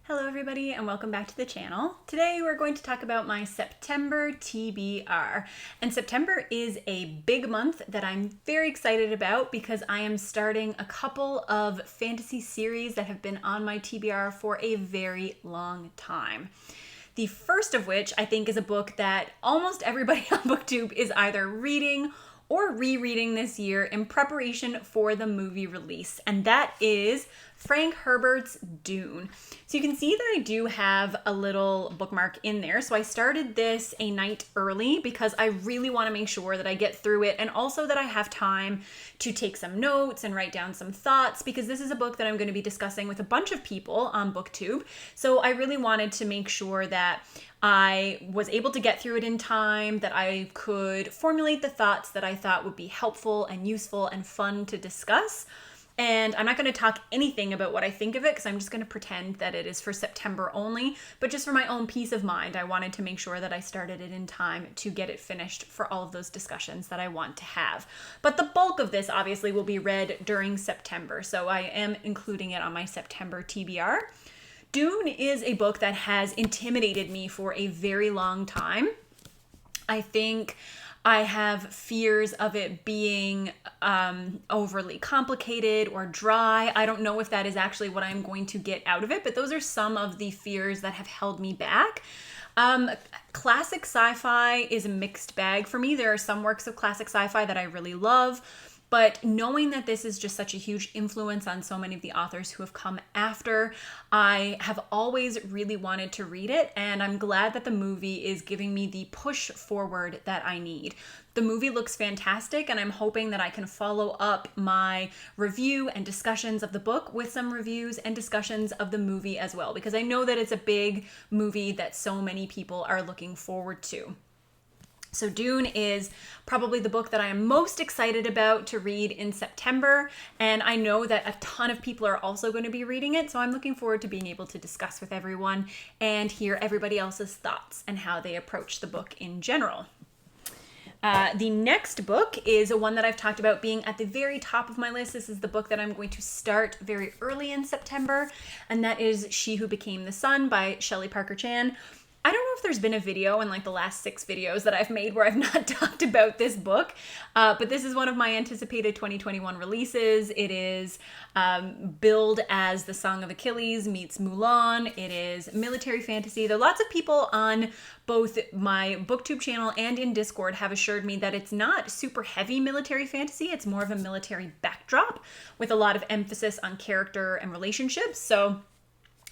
Hello everybody and welcome back to the channel. Today we're going to talk about my September TBR. And September is a big month that I'm very excited about because I am starting a couple of fantasy series that have been on my TBR for a very long time. The first of which I think is a book that almost everybody on BookTube is either reading or rereading this year in preparation for the movie release, and that is Frank Herbert's Dune. So you can see that I do have a little bookmark in there. So I started this a night early because I really want to make sure that I get through it and also that I have time to take some notes and write down some thoughts because this is a book that I'm going to be discussing with a bunch of people on BookTube. So I really wanted to make sure that I was able to get through it in time, that I could formulate the thoughts that I thought would be helpful and useful and fun to discuss. And I'm not going to talk anything about what I think of it because I'm just going to pretend that it is for September only. But just for my own peace of mind, I wanted to make sure that I started it in time to get it finished for all of those discussions that I want to have. But the bulk of this obviously will be read during September. So I am including it on my September TBR. Dune is a book that has intimidated me for a very long time. I think I have fears of it being overly complicated or dry. I don't know if that is actually what I'm going to get out of it, but those are some of the fears that have held me back. Classic sci-fi is a mixed bag for me. There are some works of classic sci-fi that I really love. But knowing that this is just such a huge influence on so many of the authors who have come after, I have always really wanted to read it, and I'm glad that the movie is giving me the push forward that I need. The movie looks fantastic, and I'm hoping that I can follow up my review and discussions of the book with some reviews and discussions of the movie as well, because I know that it's a big movie that so many people are looking forward to. So Dune is probably the book that I am most excited about to read in September, and I know that a ton of people are also going to be reading it, so I'm looking forward to being able to discuss with everyone and hear everybody else's thoughts and how they approach the book in general. The next book is one that I've talked about being at the very top of my list. This is the book that I'm going to start very early in September, and that is She Who Became the Sun by Shelley Parker Chan. I don't know if there's been a video in like the last 6 videos that I've made where I've not talked about this book, but this is one of my anticipated 2021 releases. It is billed as The Song of Achilles meets Mulan. It is military fantasy. Though lots of people on both my BookTube channel and in Discord have assured me that it's not super heavy military fantasy. It's more of a military backdrop with a lot of emphasis on character and relationships. So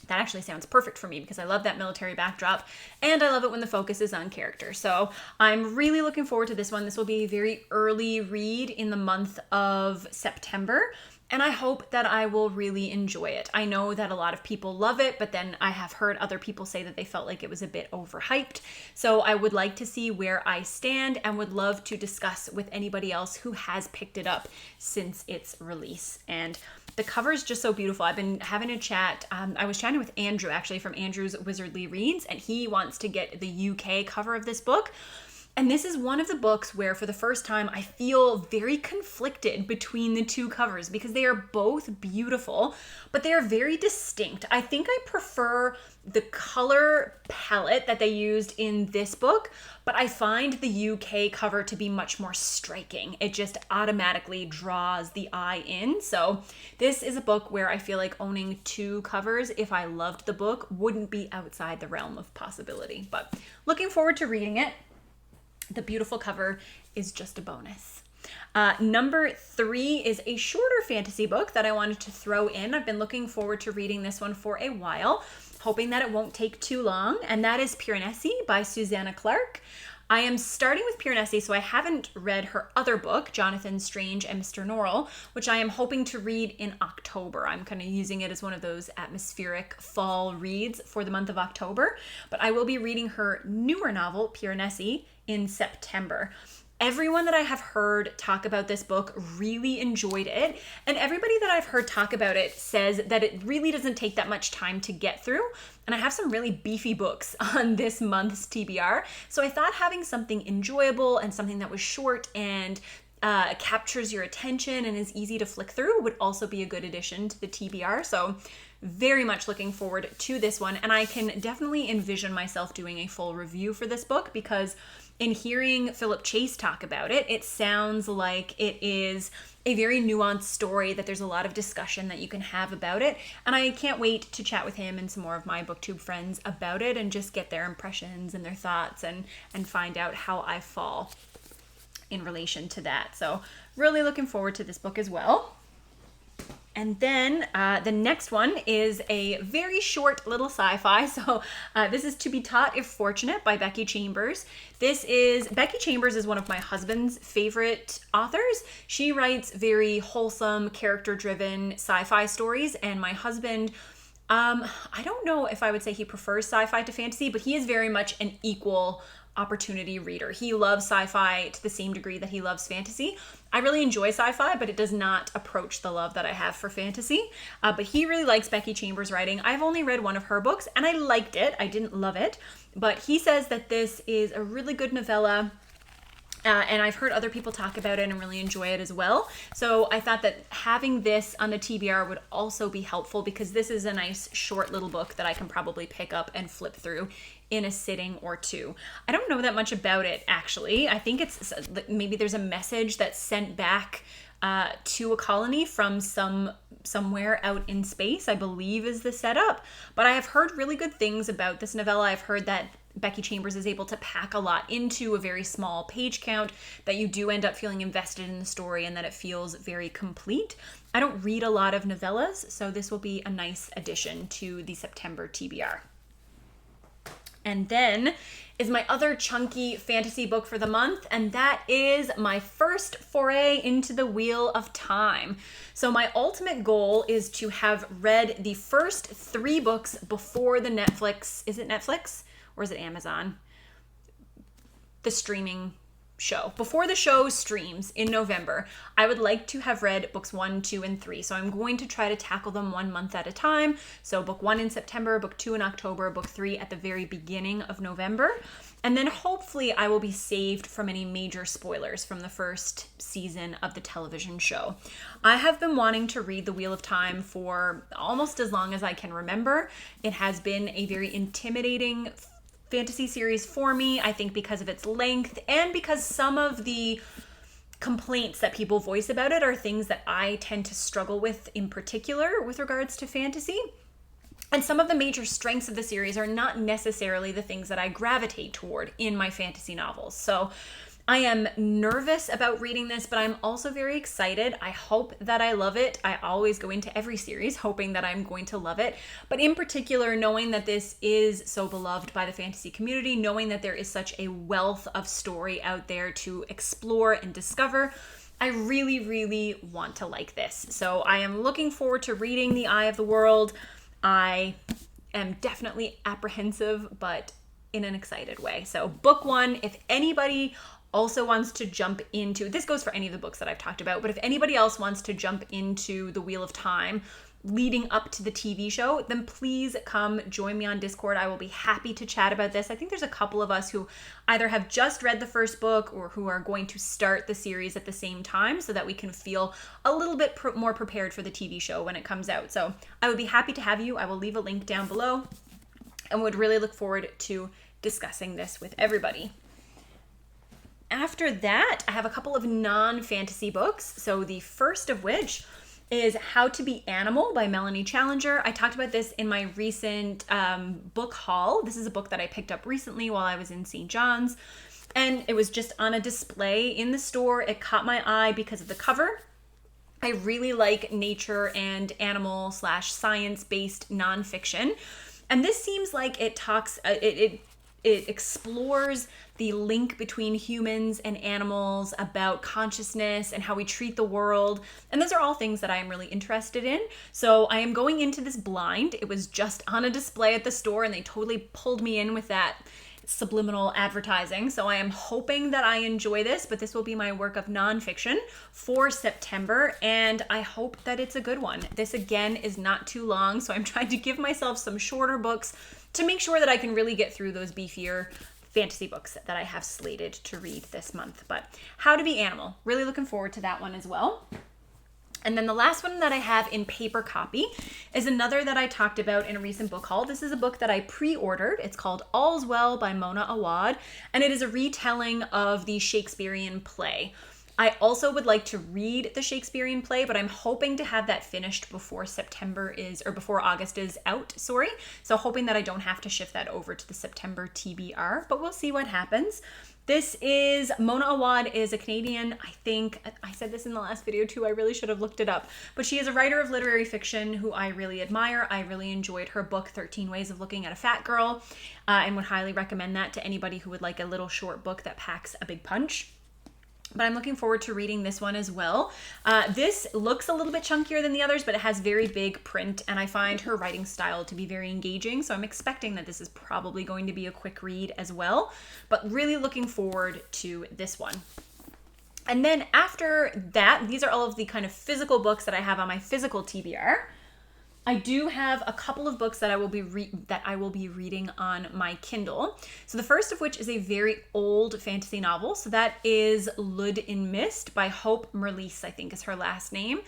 that actually sounds perfect for me because I love that military backdrop and I love it when the focus is on character. So I'm really looking forward to this one. This will be a very early read in the month of September, and I hope that I will really enjoy it. I know that a lot of people love it, but then I have heard other people say that they felt like it was a bit overhyped. So I would like to see where I stand and would love to discuss with anybody else who has picked it up since its release. And the cover is just so beautiful. I've been having a chat. I was chatting with Andrew, actually, from Andrew's Wizardly Reads, and he wants to get the UK cover of this book. And this is one of the books where, for the first time, I feel very conflicted between the two covers because they are both beautiful, but they are very distinct. I think I prefer the color palette that they used in this book, but I find the UK cover to be much more striking. It just automatically draws the eye in. So this is a book where I feel like owning 2 covers, if I loved the book, wouldn't be outside the realm of possibility. But looking forward to reading it. The beautiful cover is just a bonus. Number 3 is a shorter fantasy book that I wanted to throw in. I've been looking forward to reading this one for a while, hoping that it won't take too long, and that is Piranesi by Susanna Clarke. I am starting with Piranesi, so I haven't read her other book, Jonathan Strange and Mr. Norrell, which I am hoping to read in October. I'm kind of using it as one of those atmospheric fall reads for the month of October, but I will be reading her newer novel, Piranesi, in September. Everyone that I have heard talk about this book really enjoyed it, and everybody that I've heard talk about it says that it really doesn't take that much time to get through, and I have some really beefy books on this month's TBR, so I thought having something enjoyable and something that was short and captures your attention and is easy to flick through would also be a good addition to the TBR. So very much looking forward to this one. And I can definitely envision myself doing a full review for this book, because in hearing Philip Chase talk about it, it sounds like it is a very nuanced story, that there's a lot of discussion that you can have about it. And I can't wait to chat with him and some more of my booktube friends about it and just get their impressions and their thoughts and find out how I fall in relation to that. So really looking forward to this book as well. And then the next one is a very short little sci-fi. So this is To Be Taught If Fortunate by Becky Chambers. Becky Chambers is one of my husband's favorite authors. She writes very wholesome, character-driven sci-fi stories. And my husband, I don't know if I would say he prefers sci-fi to fantasy, but he is very much an equal opportunity reader. He loves sci-fi to the same degree that he loves fantasy. I really enjoy sci-fi, but it does not approach the love that I have for fantasy. But he really likes Becky Chambers' writing. I've only read one of her books and I liked it. I didn't love it, but he says that this is a really good novella. And I've heard other people talk about it and really enjoy it as well. So I thought that having this on the TBR would also be helpful, because this is a nice short little book that I can probably pick up and flip through in a sitting or two. I don't know that much about it, actually. I think it's maybe there's a message that's sent back to a colony from somewhere out in space, I believe is the setup. But I have heard really good things about this novella. I've heard that Becky Chambers is able to pack a lot into a very small page count, that you do end up feeling invested in the story and that it feels very complete. I don't read a lot of novellas, so this will be a nice addition to the September TBR. And then is my other chunky fantasy book for the month, and that is my first foray into the Wheel of Time. So my ultimate goal is to have read the first 3 books before the Netflix, is it Netflix? Or is it Amazon? The streaming show. Before the show streams in November, I would like to have read books 1, 2, and 3. So I'm going to try to tackle them 1 month at a time. So book 1 in September, book 2 in October, book 3 at the very beginning of November. And then hopefully I will be saved from any major spoilers from the first season of the television show. I have been wanting to read The Wheel of Time for almost as long as I can remember. It has been a very intimidating fantasy series for me, I think because of its length and because some of the complaints that people voice about it are things that I tend to struggle with in particular with regards to fantasy. And some of the major strengths of the series are not necessarily the things that I gravitate toward in my fantasy novels. So I am nervous about reading this, but I'm also very excited. I hope that I love it. I always go into every series hoping that I'm going to love it. But in particular, knowing that this is so beloved by the fantasy community, knowing that there is such a wealth of story out there to explore and discover, I really, really want to like this. So I am looking forward to reading The Eye of the World. I am definitely apprehensive, but in an excited way. So book 1, if anybody also wants to jump into, this goes for any of the books that I've talked about, but if anybody else wants to jump into the Wheel of Time leading up to the TV show, then please come join me on Discord. I will be happy to chat about this. I think there's a couple of us who either have just read the first book or who are going to start the series at the same time so that we can feel a little bit more prepared for the TV show when it comes out. So I would be happy to have you. I will leave a link down below and would really look forward to discussing this with everybody. After that, I have a couple of non-fantasy books. So the first of which is How to Be Animal by Melanie Challenger. I talked about this in my recent book haul. This is a book that I picked up recently while I was in St. John's, and it was just on a display in the store. It caught my eye because of the cover. I really like nature and animal / science-based nonfiction, and this seems like it talks, it explores the link between humans and animals, about consciousness and how we treat the world. And those are all things that I am really interested in. So I am going into this blind. It was just on a display at the store and they totally pulled me in with that subliminal advertising. So I am hoping that I enjoy this, but this will be my work of nonfiction for September, and I hope that it's a good one. This again is not too long, so I'm trying to give myself some shorter books to make sure that I can really get through those beefier fantasy books that I have slated to read this month. But How to Be Animal, really looking forward to that one as well. And then the last one that I have in paper copy is another that I talked about in a recent book haul. This is a book that I pre-ordered. It's called All's Well by Mona Awad, and it is a retelling of the Shakespearean play. I also would like to read the Shakespearean play, but I'm hoping to have that finished before before August is out, sorry. So hoping that I don't have to shift that over to the September TBR, but we'll see what happens. This is, Mona Awad is a Canadian, I think, I said this in the last video too, I really should have looked it up, but she is a writer of literary fiction who I really admire. I really enjoyed her book, 13 Ways of Looking at a Fat Girl, and would highly recommend that to anybody who would like a little short book that packs a big punch. But I'm looking forward to reading this one as well. This looks a little bit chunkier than the others, but it has very big print, and I find her writing style to be very engaging, so I'm expecting that this is probably going to be a quick read as well, but really looking forward to this one. And then after that, these are all of the kind of physical books that I have on my physical TBR. I do have a couple of books that I will be reading on my Kindle. So the first of which is a very old fantasy novel. So that is Lud in Mist by Hope Merlis, I think is her last name.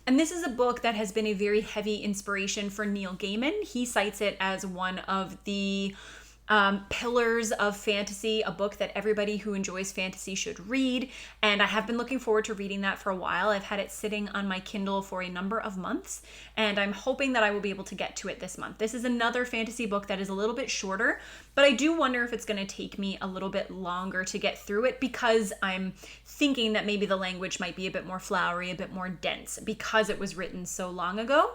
And this is a book that has been a very heavy inspiration for Neil Gaiman. He cites it as one of the pillars of fantasy, a book that everybody who enjoys fantasy should read, and I have been looking forward to reading that for a while. I've had it sitting on my Kindle for a number of months, and I'm hoping that I will be able to get to it this month. This is another fantasy book that is a little bit shorter, but I do wonder if it's going to take me a little bit longer to get through it, because I'm thinking that maybe the language might be a bit more flowery, a bit more dense, because it was written so long ago.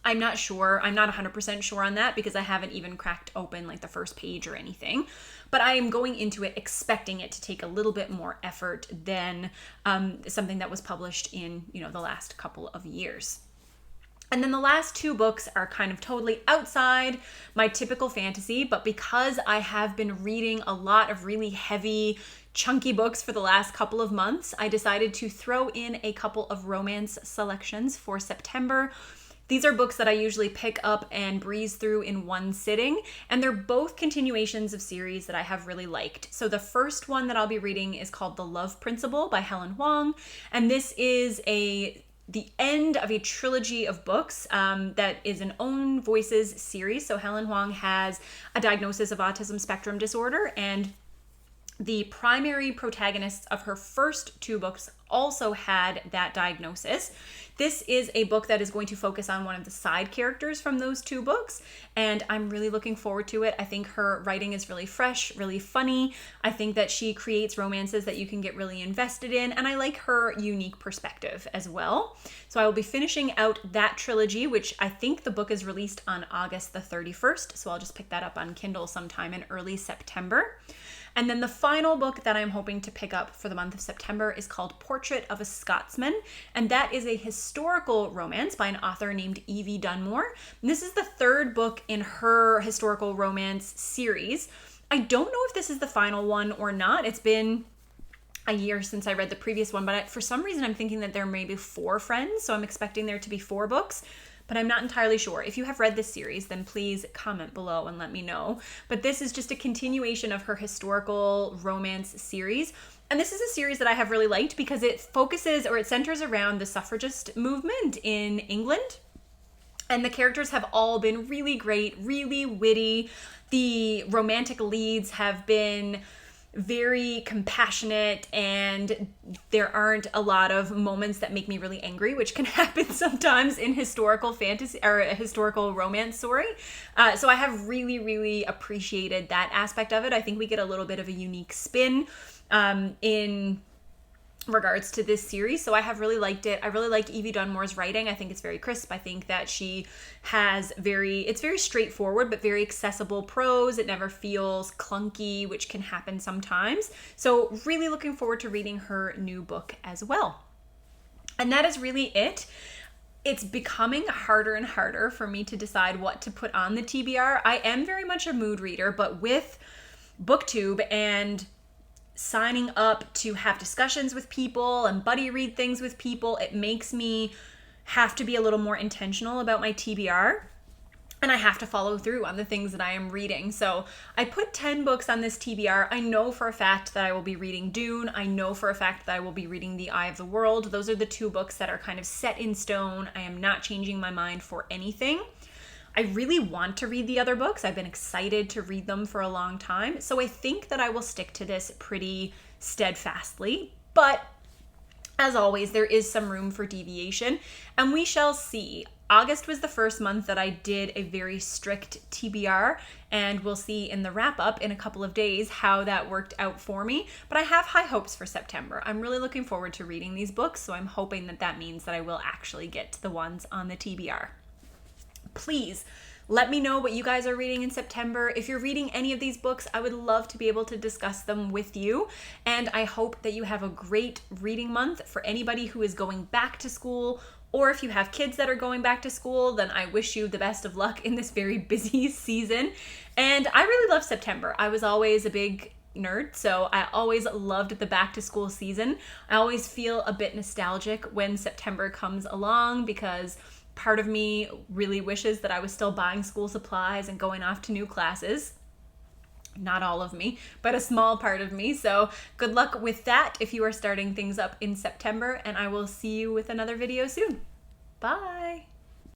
I'm not sure. I'm not 100% sure on that, because I haven't even cracked open like the first page or anything. But I am going into it expecting it to take a little bit more effort than something that was published in, the last couple of years. And then the last two books are kind of totally outside my typical fantasy, but because I have been reading a lot of really heavy, chunky books for the last couple of months, I decided to throw in a couple of romance selections for September. These are books that I usually pick up and breeze through in one sitting, and they're both continuations of series that I have really liked. So the first one that I'll be reading is called The Love Principle by Helen Hoang, and this is the end of a trilogy of books that is an Own Voices series. So Helen Hoang has a diagnosis of autism spectrum disorder, and the primary protagonists of her first two books also had that diagnosis. This is a book that is going to focus on one of the side characters from those two books, and I'm really looking forward to it. I think her writing is really fresh, really funny. I think that she creates romances that you can get really invested in, and I like her unique perspective as well. So I will be finishing out that trilogy, which I think the book is released on August the 31st, so I'll just pick that up on Kindle sometime in early September. And then the final book that I'm hoping to pick up for the month of September is called Portrait of a Scotsman, and that is a historical romance by an author named Evie Dunmore. And this is the third book in her historical romance series. I don't know if this is the final one or not. It's been a year since I read the previous one, but for some reason I'm thinking that there may be 4 friends, so I'm expecting there to be 4 books. But I'm not entirely sure. If you have read this series, then please comment below and let me know. But this is just a continuation of her historical romance series. And this is a series that I have really liked because it focuses, or it centers around the suffragist movement in England. And the characters have all been really great, really witty. The romantic leads have been very compassionate, and there aren't a lot of moments that make me really angry, which can happen sometimes in historical fantasy or a historical romance story. So I have really, really appreciated that aspect of it. I think we get a little bit of a unique spin in regards to this series, so I have really liked it. I really like Evie Dunmore's writing. I think it's very crisp. I think that she has it's very straightforward but very accessible prose. It never feels clunky, which can happen sometimes. So really looking forward to reading her new book as well. And that is really it. It's becoming harder and harder for me to decide what to put on the TBR. I am very much a mood reader, but with BookTube and signing up to have discussions with people and buddy read things with people, it makes me have to be a little more intentional about my TBR. and I have to follow through on the things that I am reading. So I put 10 books on this TBR. I know for a fact that I will be reading Dune. I know for a fact that I will be reading The Eye of the World. Those are the 2 books that are kind of set in stone. I am not changing my mind for anything. I really want to read the other books. I've been excited to read them for a long time. So I think that I will stick to this pretty steadfastly. But as always, there is some room for deviation, and we shall see. August was the first month that I did a very strict TBR, and we'll see in the wrap up in a couple of days how that worked out for me. But I have high hopes for September. I'm really looking forward to reading these books, so I'm hoping that that means that I will actually get to the ones on the TBR. Please let me know what you guys are reading in September. If you're reading any of these books, I would love to be able to discuss them with you. And I hope that you have a great reading month. For anybody who is going back to school, or if you have kids that are going back to school, then I wish you the best of luck in this very busy season. And I really love September. I was always a big nerd, so I always loved the back to school season. I always feel a bit nostalgic when September comes along because part of me really wishes that I was still buying school supplies and going off to new classes. Not all of me, but a small part of me. So good luck with that if you are starting things up in September, and I will see you with another video soon. Bye.